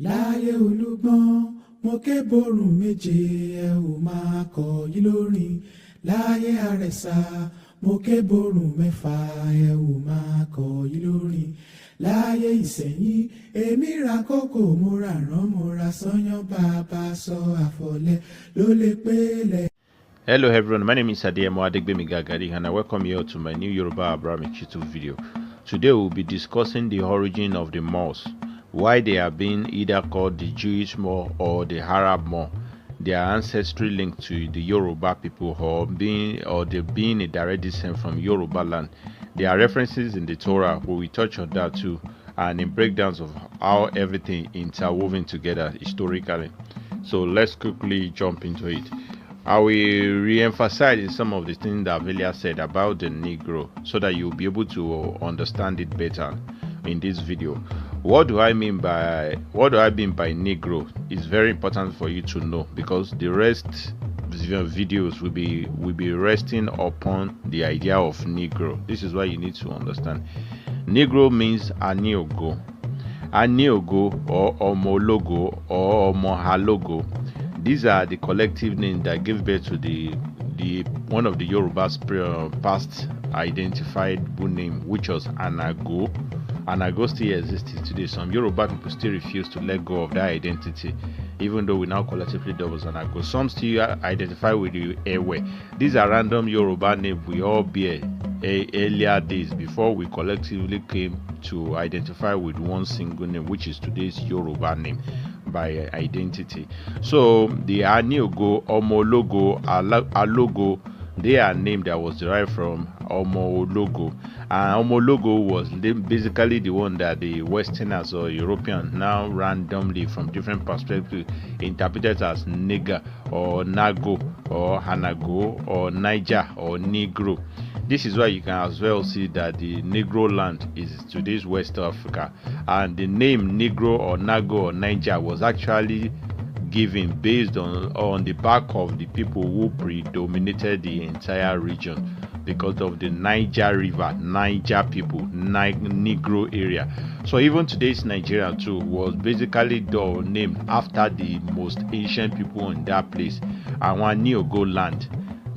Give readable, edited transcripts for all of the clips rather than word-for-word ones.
láyé olúgbọ́n mo ké borùn méje ẹ ò máa kọ yí lórin láyé àrẹ̀sà mo ké borùn mẹ́fà ẹ ò máa kọ yí lórin láyé ìsẹ̀yìn èmi ra kókò mo ra rán mo ra sányán bàbá sọ àfọ̀lẹ́ ló lè pélé. Hello everyone, my name is Adeyemo Adegbemi Gagari and I welcome you all to my new Yoruba Abrahamic YouTube video. Today we'll be discussing the origin of the Moors, why they are being either called the Jewish Moor or the Arab Moor, their ancestry linked to the Yoruba people or they being a direct descent from Yoruba land. There are references in the Torah, we will touch on that too, and in breakdowns of how everything interwoven together historically. So let's quickly jump into it. I will re-emphasize some of the things that Velia said about the Negro so that you'll be able to understand it better in this video. What do I mean by Negro is very important for you to know, because the rest videos will be resting upon the idea of Negro. This is why you need to understand. Negro means Aniogo. Aniogo or Omologo or Omohalogo. These are the collective names that give birth to the one of the Yoruba's past identified name, which was Anago. Anago still exists today. Some Yoruba people still refuse to let go of that identity, even though we now collectively double Anago. Some still identify with the Ewe. These are random Yoruba names we all bear earlier days before we collectively came to identify with one single name, which is today's Yoruba name by identity. So the Aniogo, Omologo, Alogo, they are named that was derived from Omologo. And Omologo was basically the one that the Westerners or Europeans now randomly from different perspectives interpreted as Nega or Nago or Hanago or Niger or Negro. This is why you can as well see that the Negro land is today's West Africa, and the name Negro or Nago or Niger was actually given based on the back of the people who predominated the entire region because of the Niger River, Niger people, Negro area. So even today's Nigeria too was basically named after the most ancient people in that place, our Neogo land.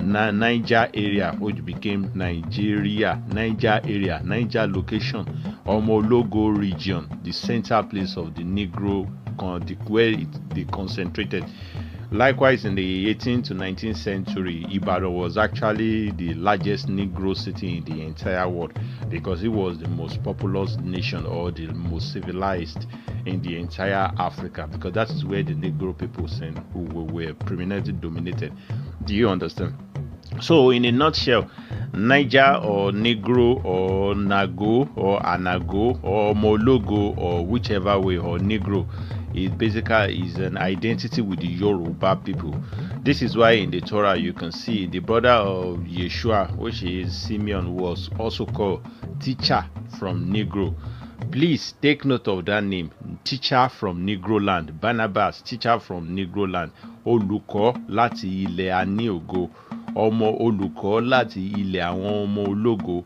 Niger area, which became Nigeria, Niger area, Niger location, Omologo region, the center place of the Negro, where they concentrated. Likewise, in the 18th to 19th century, Ibadan was actually the largest Negro city in the entire world because it was the most populous nation or the most civilized in the entire Africa, because that is where the Negro people who were predominantly dominated. Do you understand? So in a nutshell, Niger or Negro or Nago or Anago or Mologo or whichever way, or Negro, it basically is an identity with the Yoruba people. This is why in the Torah you can see the brother of Yeshua, which is Simeon, was also called teacher from Negro. Please take note of that name, teacher from Negro land. Barnabas, teacher from Negro land. Olùkọ́ láti ilẹ̀ Aniogo. Ọmọ olùkọ́ láti ilẹ̀ àwọn ọmọ ológo.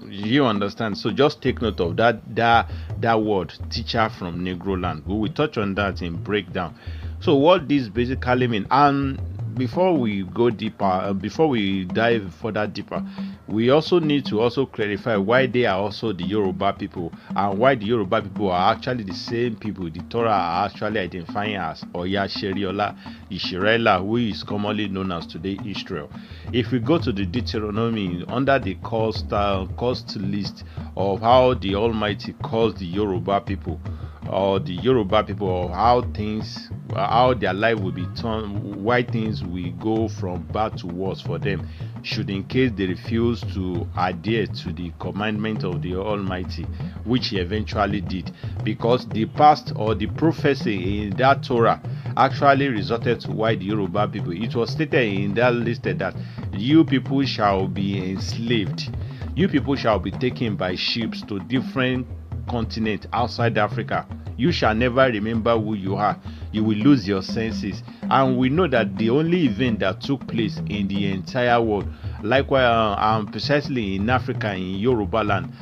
You understand? So just take note of that word, teacher from Negro land. We will touch on that in breakdown. So what this basically mean, and before we go deeper, before we dive further deeper, we also need to also clarify why they are also the Yoruba people, and why the Yoruba people are actually the same people the Torah are actually identifying as Oya Sheriola Ishirela, who is commonly known as today Israel. If we go to the Deuteronomy under the cost list of how the Almighty calls the Yoruba people, or the Yoruba people, or how their life will be turned, why things will go from bad to worse for them, should in case they refuse to adhere to the commandment of the Almighty, which he eventually did, because the past or the prophecy in that Torah actually resulted to why the Yoruba people, it was stated in that list that you people shall be enslaved, you people shall be taken by ships to different continent outside Africa. You shall never remember who you are. You will lose your senses. And we know that the only event that took place in the entire world Likewise, precisely in Africa, in Yoruba land,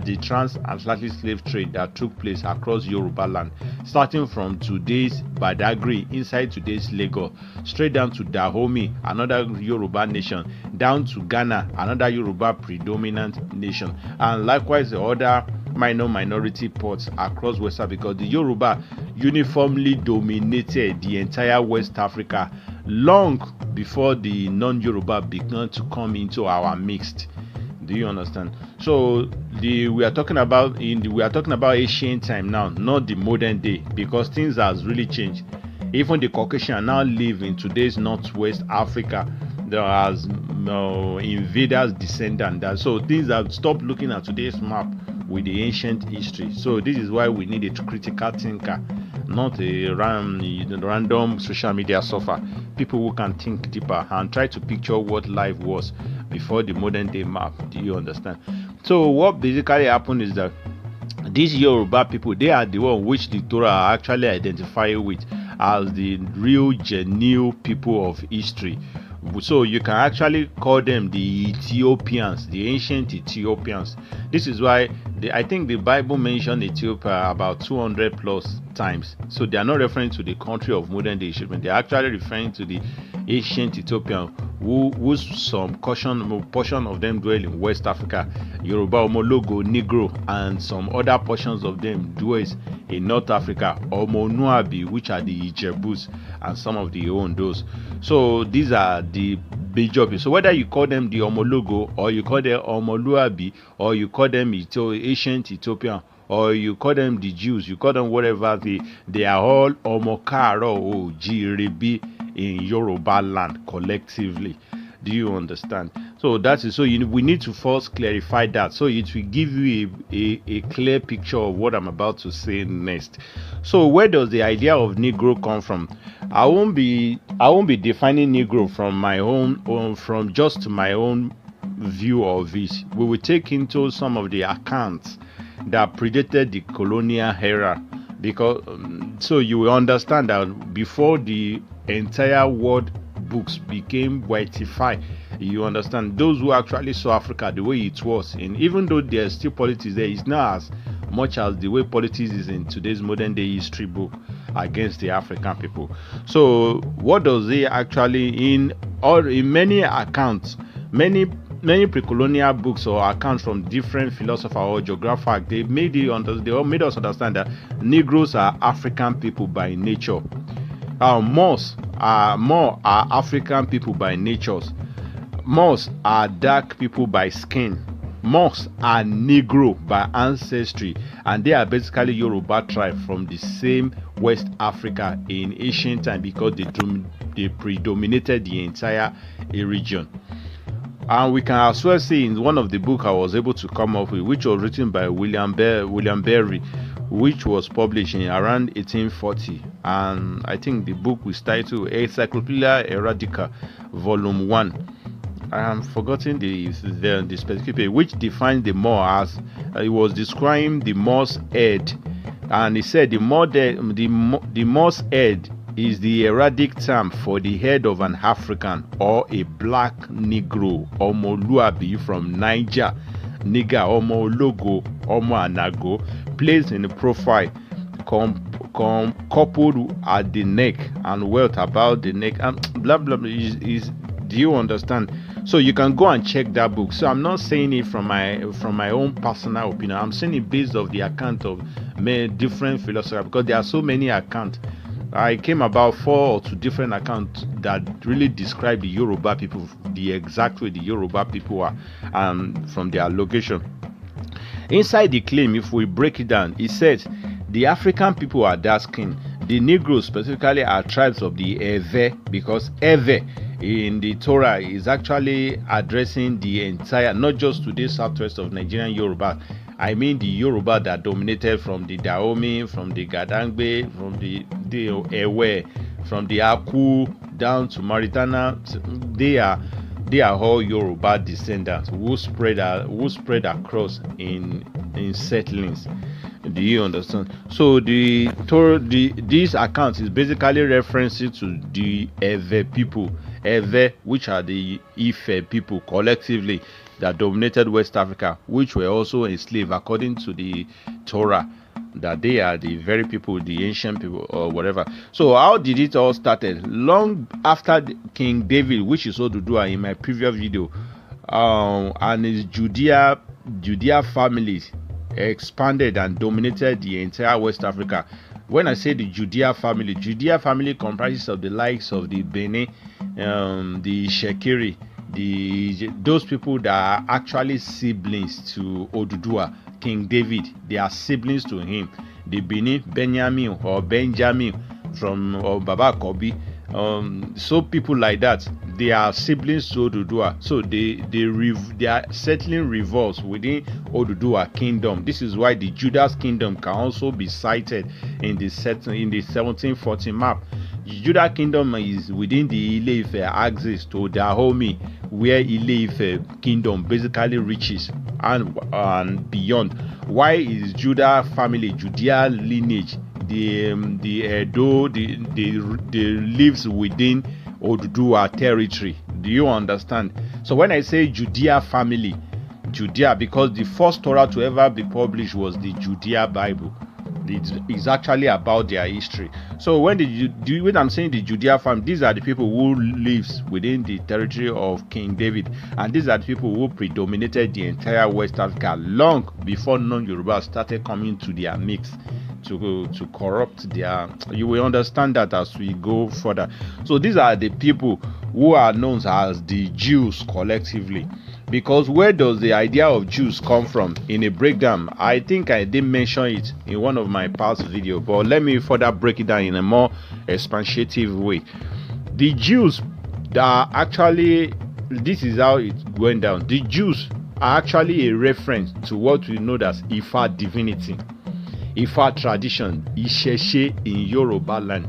the transatlantic slave trade that took place across Yoruba land, starting from today's Badagry inside today's Lagos, straight down to Dahomey, another Yoruba nation, down to Ghana, another Yoruba predominant nation, and likewise the other minority ports across West Africa, because the Yoruba uniformly dominated the entire West Africa long before the non-Yoruba began to come into our mixed. Do you understand? So we are talking about ancient time now, not the modern day, because things has really changed. Even the Caucasian now live in today's Northwest Africa. There are invaders descendants. So things have stopped looking at today's map with the ancient history. So this is why we need a critical thinker, not a random social media surfer. People who can think deeper and try to picture what life was before the modern day map. Do you understand? So what basically happened is that these Yoruba people, they are the one which the Torah actually identify with as the real genuine people of history. So you can actually call them the Ethiopians, the ancient Ethiopians. This is why I think the Bible mentioned Ethiopia about 200 plus times. So they are not referring to the country of modern day Israel. They are actually referring to the ancient Ethiopian, whose some portion of them dwell in West Africa, Yoruba, Omologo, Negro, and some other portions of them dwells in North Africa, Omonuabi, which are the Ijebus, and some of the Ondos. So these are the major people. So whether you call them the Omologo, or you call them Omoluabi, or you call them ancient Ethiopian, or you call them the Jews, you call them whatever, they are all Omokaro or Jiribi in Yoruba land collectively. Do you understand? So that is so we need to first clarify that, so it will give you a clear picture of what I'm about to say next. So where does the idea of Negro come from? I won't be defining Negro from my own from just my own view of it. We will take into some of the accounts that predated the colonial era, because so you will understand that before the entire world books became whiteified, you understand, those who actually saw Africa the way it was, and even though there's still politics there, it's not as much as the way politics is in today's modern day history book against the African people. So what does it actually, in many accounts, many pre-colonial books or accounts from different philosophers or geographers, they all made us understand that Negroes are African people by nature. Moors are African people by nature. Moors are dark people by skin. Moors are Negro by ancestry, and they are basically Yoruba tribe from the same West Africa in ancient time, because they predominated the entire region. And we can as well see in one of the books I was able to come up with, which was written by William Berry, which was published in around 1840, and I think the book was titled Encyclopedia Erudica, Volume 1. I am forgetting the specific page, which defines the Moor as it was describing the Moor's head, and he said the Moor's head is the heraldic term for the head of an African or a black Negro, Omoluabi from Niger, Niger, Omologo, Omoanago, placed in the profile, coupled at the neck and wealth about the neck, and blah blah blah. Do you understand? So you can go and check that book. So I'm not saying it from my own personal opinion. I'm saying it based off the account of many different philosophers, because there are so many accounts. I came about 4 or 2 different accounts that really describe the Yoruba people, the exact way the Yoruba people are, and from their location. Inside the claim, if we break it down, it says the African people are dark skinned. The Negroes specifically are tribes of the Ewe, because Ewe in the Torah is actually addressing the entire, not just today's southwest of Nigerian Yoruba. I mean the Yoruba that dominated from the Dahomey, from the Gadangbe, from the Ewe, from the Aku down to Mauritania. They are all Yoruba descendants who spread across in settlings. Do you understand? So this account is basically referencing to the Ewe people. Ewe, which are the Ife people collectively that dominated West Africa, which were also enslaved according to the Torah, that they are the very people, the ancient people or whatever. So how did it all started? Long after King David, which is Odudua in my previous video, and his Judea families expanded and dominated the entire West Africa. When I say the Judea family comprises of the likes of the Bene, the Shekiri, those people that are actually siblings to Odudua, King David. They are siblings to him. The Benjamin from Baba Kobi. So people like that, they are siblings to Odudua. So they are settling revolts within Odudua kingdom. This is why the Judah's kingdom can also be cited in the 1740 map. The Judah kingdom is within the Ile-Ife axis to Dahomey, where Ile-Ife kingdom basically reaches and beyond. Why is Judah family, Judea lineage, the Edo, the lives within Odudua territory? Do you understand? So when I say Judea family, Judea, because the first Torah to ever be published was the Judea Bible. It's actually about their history. So when I'm saying the Judea family, these are the people who lives within the territory of King David, and these are the people who predominated the entire West Africa long before non-Yoruba started coming to their mix to corrupt their. You will understand that as we go further. So these are the people who are known as the Jews collectively. Because where does the idea of Jews come from? In a breakdown, I think I did mention it in one of my past videos, but let me further break it down in a more expansive way. The Jews are actually, this is how it went down. The Jews are actually a reference to what we know as Ifa divinity, Ifa tradition, Isheshe in Yoruba land.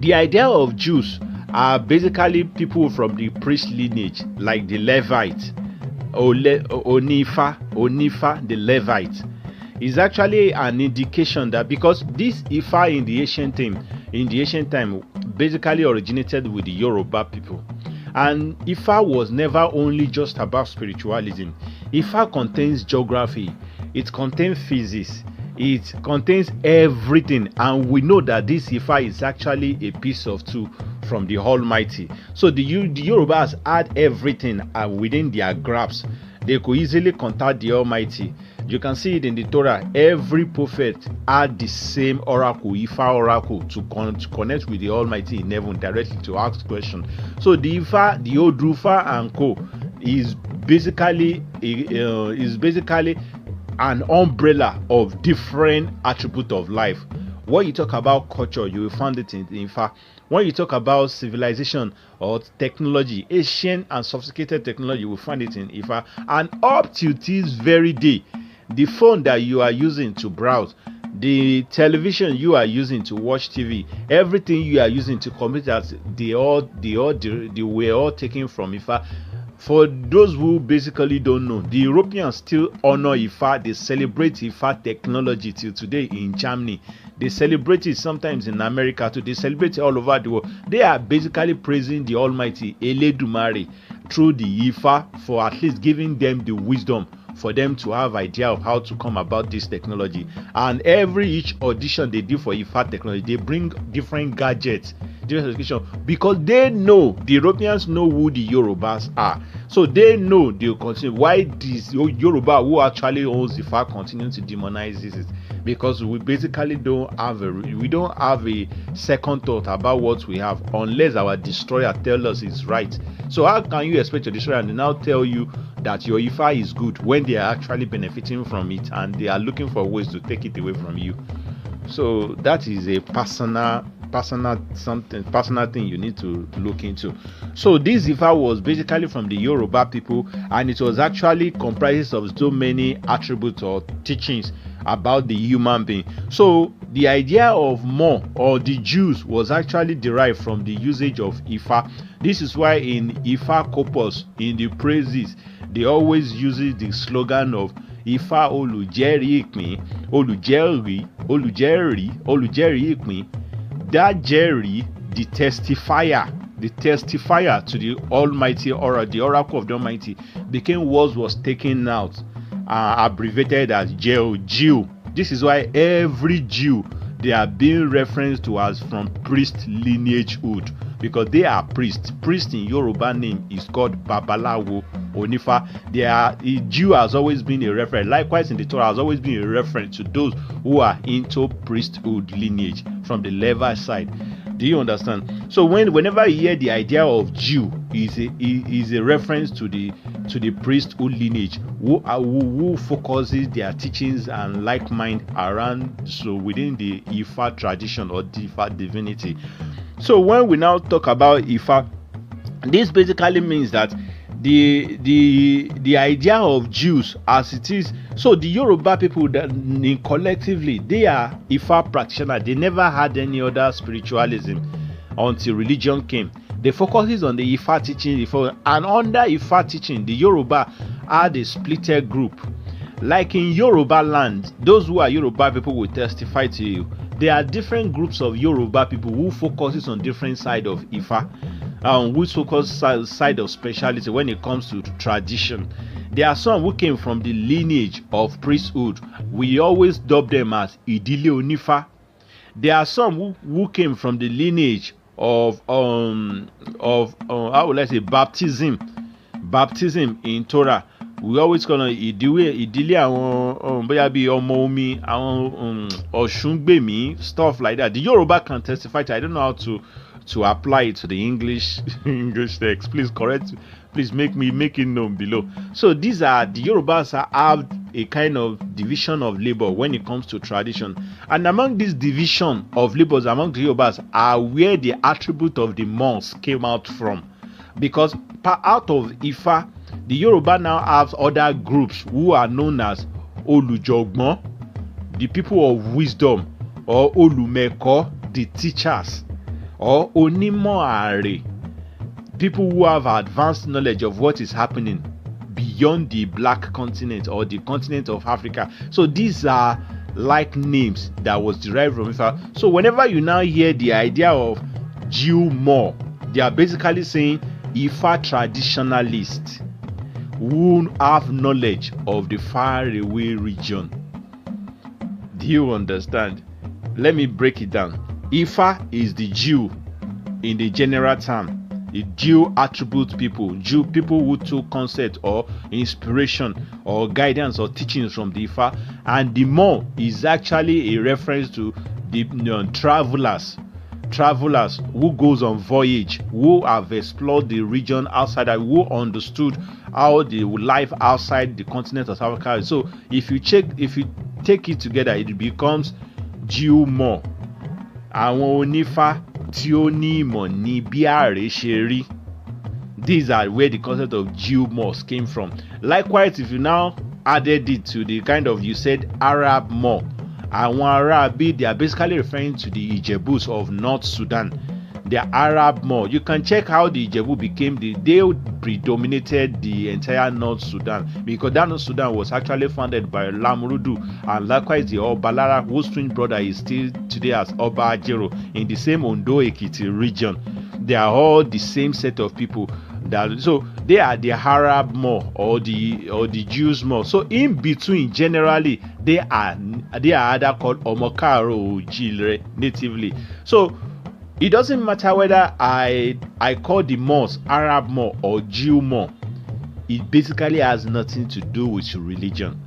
The idea of Jews are basically people from the priest lineage, like the Levite, Onifa, the Levite. Is actually an indication that because this Ifa in the ancient time, basically originated with the Yoruba people, and Ifa was never only just about spiritualism. Ifa contains geography, it contains physics, it contains everything, and we know that this Ifa is actually a piece of two from the Almighty. So the Yorubas had everything within their grasp. They could easily contact the Almighty. You can see it in the Torah. Every prophet had the same oracle, Ifa oracle, to connect with the Almighty in heaven directly to ask questions. So the Ifa, the Odrufa and Co. is basically an umbrella of different attributes of life. When you talk about culture, you will find it in Ifa. When you talk about civilization or technology, ancient and sophisticated technology, you will find it in Ifa. And up to this very day, the phone that you are using to browse, the television you are using to watch TV, everything you are using to computers, they were all taken from Ifa. For those who basically don't know, the Europeans still honor Ifa. They celebrate Ifa technology till today in Germany. They celebrate it sometimes in America too. They celebrate it all over the world. They are basically praising the Almighty Eledumare through the Ifa for at least giving them the wisdom for them to have idea of how to come about this technology. And each audition they do for Ifa technology, they bring different gadgets, different education, because they know, the Europeans know who the Yorubas are. So they know they will continue. Why this Yoruba who actually owns Ifa continue to demonize this? Because we basically don't have a second thought about what we have, unless our destroyer tells us it's right. So how can you expect your destroyer to now tell you that your Ifa is good when they are actually benefiting from it and they are looking for ways to take it away from you? So that is a personal thing you need to look into. So this Ifa was basically from the Yoruba people, and it was actually comprised of so many attributes or teachings about the human being. So the idea of Mo or the Jews was actually derived from the usage of Ifa. This is why in Ifa corpus, in the praises, they always use the slogan of Ifa olujeri ikpin, olujeri ikpin. That Jerry, the testifier, the testifier to the Almighty, or the oracle of the Almighty, became what was taken out, abbreviated as Jew. This is why every Jew, they are being referenced to as from priest lineagehood, because they are priests. Priest in Yoruba name is called Babalawo Onifa. The Jew has always been a reference. Likewise, in the Torah has always been a reference to those who are into priesthood lineage from the Levi side. Do you understand? So whenever you hear the idea of Jew, is a reference to the priesthood lineage who focuses their teachings and like mind around, so within the Ifa tradition or the Ifa divinity. So when we now talk about Ifa, this basically means that the idea of Jews as it is. So the Yoruba people that collectively, they are Ifa practitioners. They never had any other spiritualism until religion came. They focuses on the Ifa teaching, and under Ifa teaching, the Yoruba are the splitted group. Like in Yoruba land, those who are Yoruba people will testify to you. There are different groups of Yoruba people who focuses on different side of Ifa, which focus side of speciality when it comes to tradition. There are some who came from the lineage of priesthood. We always dub them as Idile Onifa. There are some who came from the lineage of how would I say, baptism in Torah. We always call it ìdílé àwọn bóyá bí ọmọ omi, àwọn ọ̀ṣungbèmí, stuff like that. The Yoruba can testify to. I don't know how to apply it to the English text. Please make it known below. So these are the Yorubas have a kind of division of labor when it comes to tradition, and among this division of labors among the Yorubas are where the attribute of the mosque came out from, because out of Ifa, the Yoruba now have other groups who are known as Olujogbon, the people of wisdom, or Olumeko, the teachers, or Onimo Are, people who have advanced knowledge of what is happening beyond the black continent or the continent of Africa. So these are like names that was derived from Ifa. So whenever you now hear the idea of Jew more, they are basically saying Ifa traditionalists who have knowledge of the faraway region. Do you understand? Let me break it down. Ifa is the Jew in the general term. The Jew attribute people, Jew people who took concept or inspiration or guidance or teachings from the Ifa, and the more is actually a reference to the travelers who goes on voyage, who have explored the region outside, who understood how the life outside the continent of Africa. So if you take it together, it becomes Jew more. Àwọn onífá tí ó ní ìmọ̀ ní bí ààrẹ ṣe rí. These are where the concept of Jew mosque came from. Likewise, if you now added it to the kind of, you said Arab more, àwọn Arabi, they are basically referring to the Ijebus of North Sudan. They are Arab more. You can check how the Ijebu became they predominated the entire North Sudan, because that North Sudan was actually founded by Lamrudu, and likewise the Obalara, whose twin brother is still today as Oba Ajero in the same Ondo Ekiti region. They are all the same set of people. So they are the Arab more or the Jews more. So in between, generally they are either called Omokaro or Jilre natively. So it doesn't matter whether I call the mosque Arab more or Jew more. It basically has nothing to do with religion,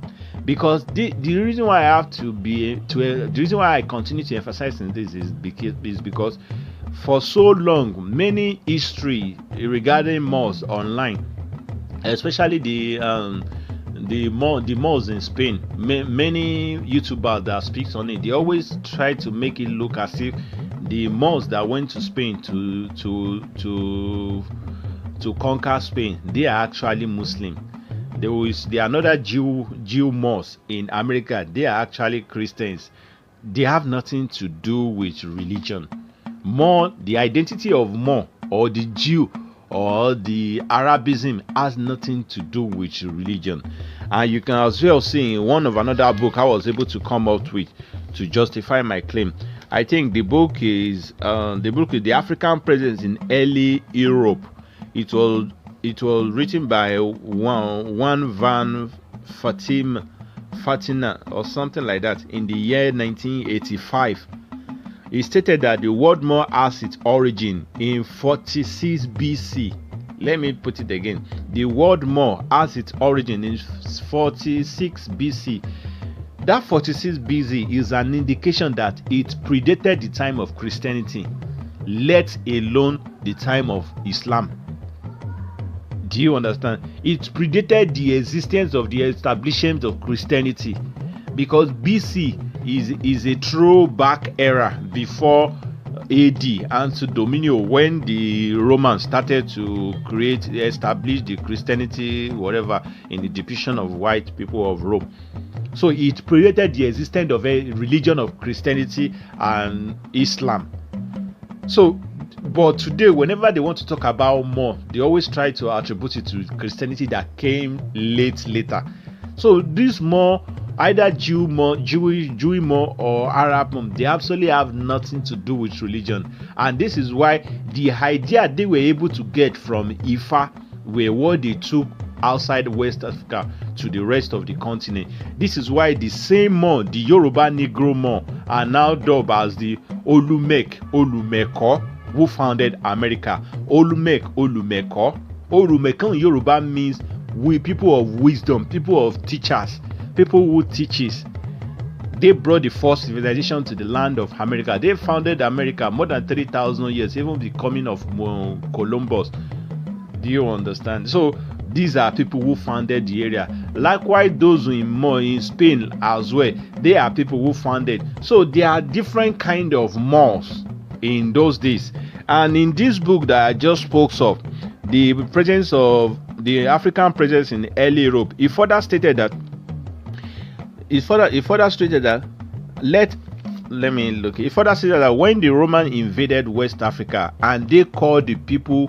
because the reason why the reason why I continue to emphasize in this is because for so long, many history regarding mosques online, especially the mosques in Spain, many YouTubers that speaks on it, they always try to make it look as if the mosques that went to Spain to conquer Spain, they are actually Muslim. There are another Jew mosques in America, they are actually Christians. They have nothing to do with religion. More, the identity of more or the Jew or the Arabism has nothing to do with religion. And you can as well see in one of another book I was able to come out with to justify my claim. I think the book is The African Presence in Early Europe. It was written by one Van Fatina or something like that in the year 1985. He stated that the word more has its origin in 46 BC. Let me put it again. The word more has its origin in 46 BC. That 46 BC is an indication that it predated the time of Christianity, let alone the time of Islam. Do you understand? It predated the existence of the establishment of Christianity, because BC is a throwback era before AD and to Dominion, when the Romans started to establish the Christianity, whatever, in the depiction of white people of Rome. So it predated the existence of a religion of Christianity and Islam. So, but today, whenever they want to talk about more, they always try to attribute it to Christianity that came later. So this more, either Jew more or Arab more, they absolutely have nothing to do with religion. And this is why the idea they were able to get from Ifa were what they took outside West Africa to the rest of the continent. This is why the same more, the Yoruba Negro more, are now dubbed as the Olumeko, who founded America. Olumeko in Yoruba means we people of wisdom, people of teachers, people who teaches. They brought the first civilization to the land of America. They founded America more than 3,000 years, even the coming of Columbus. Do you understand? So these are people who founded the area. Likewise, those in Spain as well, they are people who founded. So there are different kind of Moors in those days. And in this book that I just spoke of, the presence of the African presence in early Europe, it further stated that when the Roman invaded West Africa and they called the people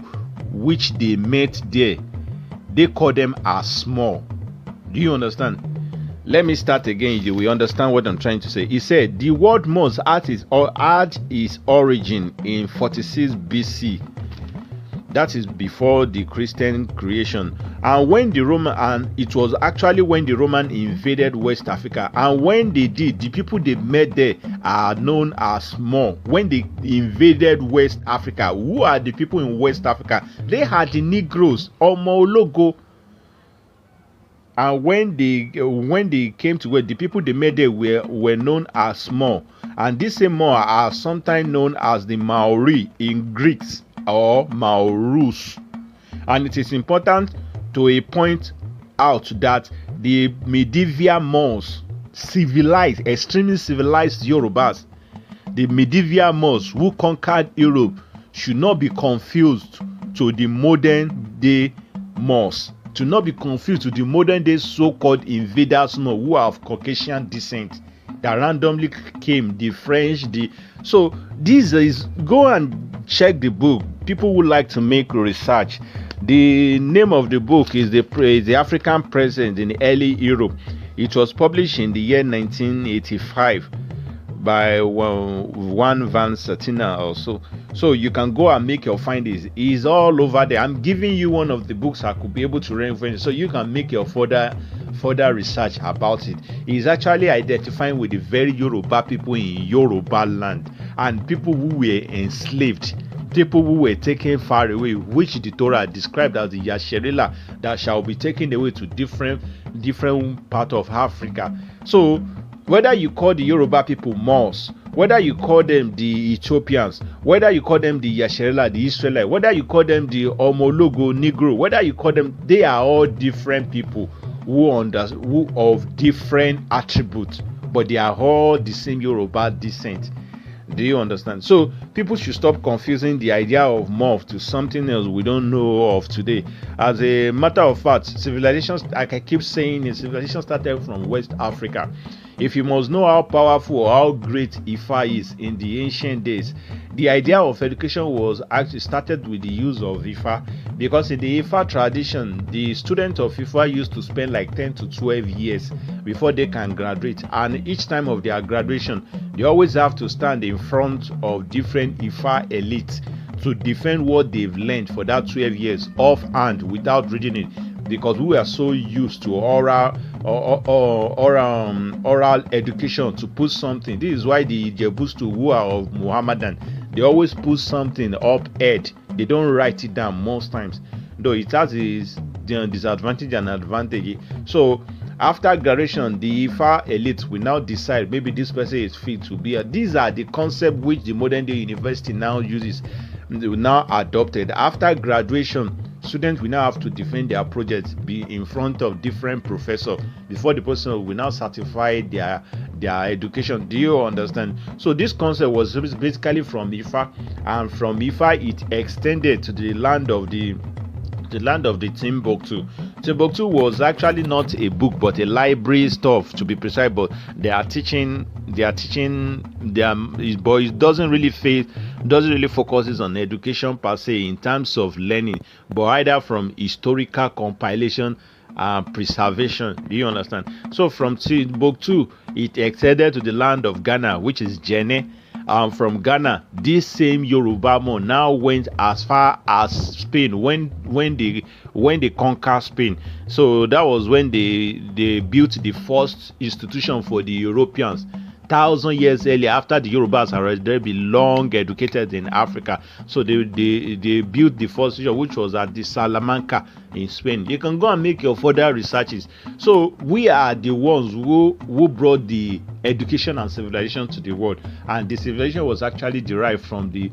which they met there, they call them as small. Do you understand? Let me start again. You will understand what I'm trying to say. He said the word Mos had its origin in 46 BC. That is before the Christian creation. And it was actually when the Roman invaded West Africa. And when they did, the people they met there are known as small. When they invaded West Africa, who are the people in West Africa? They had the Negroes, Omologo. And when they came to where the people they met there were known as small. And these same more are sometimes known as the Maori in Greeks, or Maurus. And it is important to point out that the medieval Moors, extremely civilized Yorubas, the medieval Moors who conquered Europe, should not be confused to the modern day Moors, to not be confused to the modern day so-called invaders who are of Caucasian descent that randomly came, the French, so this is, go and check the book. People would like to make research. The name of the book is the African Presence in Early Europe. It was published in the year 1985 by one Van Satina also. So you can go and make your findings. It's all over there. I'm giving you one of the books I could be able to reference, so you can make your further research about it. It's actually identifying with the very Yoruba people in Yoruba land, and people who were enslaved, people who were taken far away, which the Torah described as the Yasherela, that shall be taken away to different part of Africa. So whether you call the Yoruba people Moors, whether you call them the Ethiopians, whether you call them the Yasherela, the Israelite, whether you call them the Omologo Negro, whether you call them, they are all different people who of different attributes, but they are all the same Yoruba descent. Do you understand? So people should stop confusing the idea of morph to something else we don't know of today. As a matter of fact, civilizations, like I keep saying, civilization started from West Africa. If you must know how powerful or how great Ifa is in the ancient days, the idea of education was actually started with the use of Ifa, because in the Ifa tradition, the students of Ifa used to spend like 10 to 12 years before they can graduate, and each time of their graduation, they always have to stand in front of different Ifa elites to defend what they've learned for that 12 years offhand without reading it, because we are so used to oral education to put something. This is why the Jebus to who are of Muhammadan, they always put something up head. They don't write it down most times, though it has its disadvantage and advantage. So after graduation, the Ifa elite will now decide maybe this person is fit to be. These are the concepts which the modern day university now uses, now adopted. After graduation, students will now have to defend their projects, be in front of different professors before the person will now certify their education. Do you understand? So this concept was basically from Ifa, and from Ifa it extended to the land of the Timbuktu. Timbuktu was actually not a book but a library stuff, to be precise, but but it doesn't really focuses on education per se in terms of learning, but either from historical compilation and preservation. Do you understand? So from Timbuktu it extended to the land of Ghana, which is Jene. From Ghana, this same Yoruba man now went as far as Spain when they conquered Spain. So that was when they built the first institution for the Europeans. 1,000 years earlier, after the Yorubas had already been long educated in Africa, so they built the first institution, which was at the Salamanca in Spain. You can go and make your further researches. So we are the ones who brought the education and civilization to the world, and the civilization was actually derived from the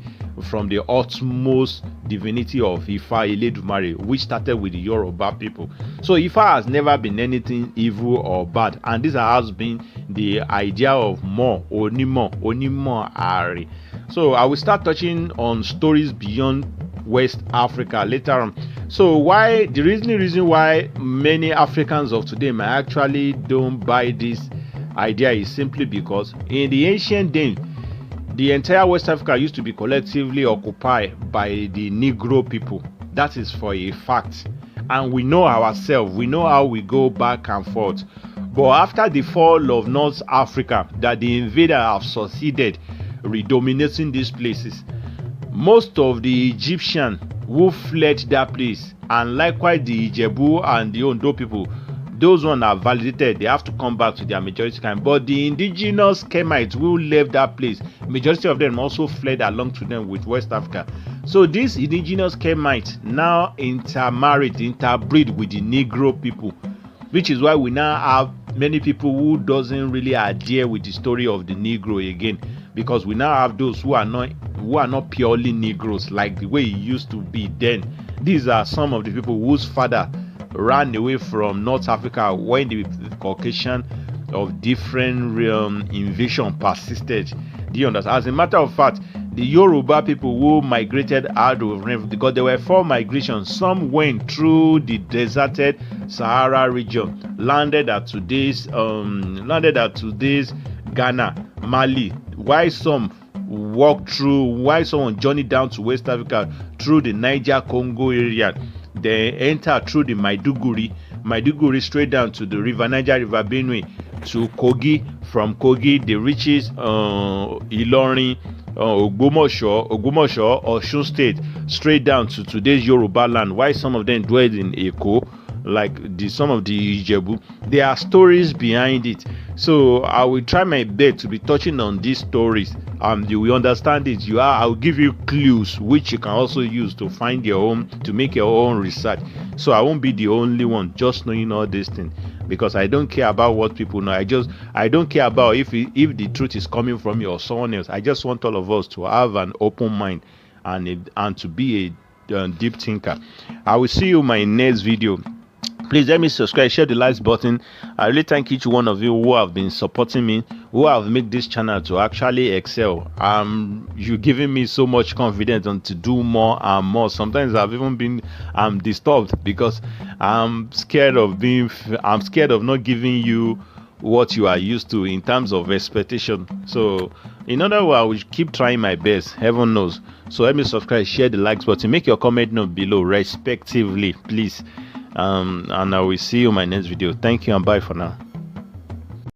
utmost divinity of Ifa Eledumare, which started with the Yoruba people. So Ifa has never been anything evil or bad, and this has been the idea of more onimo ari. So I will start touching on stories beyond West Africa later on. So why the reason why many Africans of today may actually don't buy this idea is simply because in the ancient days, the entire West Africa used to be collectively occupied by the Negro people. That is for a fact, and we know ourselves. We know how we go back and forth. But after the fall of North Africa, that the invader have succeeded redominating these places, most of the Egyptians who fled that place, and likewise the Ijebu and the Ondo people, those ones are validated. They have to come back to their majority kind. But the indigenous Kemites who left that place, majority of them also fled along to them with West Africa. So these indigenous Kemites now interbreed with the Negro people, which is why we now have many people who doesn't really adhere with the story of the Negro again, because we now have those who are not purely Negroes like the way it used to be then. These are some of the people whose father ran away from North Africa when the Caucasian of different invasion persisted. Do you understand? As a matter of fact, the Yoruba people who migrated out of, because there were 4 migrations. Some went through the deserted Sahara region, landed at today's Ghana, Mali, while some journeyed down to West Africa through the Niger Congo area. They entered through the Maiduguri straight down to the river Niger, River Benue, to Kogi. From Kogi they reaches Ilorin, Ogbomoso, Osun State, straight down to today's Yoruba land. Why some of them dwelled in Eko, like some of the Ijebu. There are stories behind it. So I will try my best to be touching on these stories. You will understand it. I will give you clues which you can also use to find your own, to make your own research. So I won't be the only one just knowing all these things, because I don't care about what people know. I don't care about if the truth is coming from you or someone else. I just want all of us to have an open mind and to be a deep thinker. I will see you in my next video. Please let me subscribe, share the like button. I really thank each one of you who have been supporting me, who have made this channel to actually excel. You're giving me so much confidence and to do more and more. Sometimes I've even been disturbed because I'm scared of not giving you what you are used to in terms of expectation. So in other words, I will keep trying my best, heaven knows. So help me subscribe, share the likes button, make your comment note below respectively, please. And I will see you in my next video. Thank you and bye for now.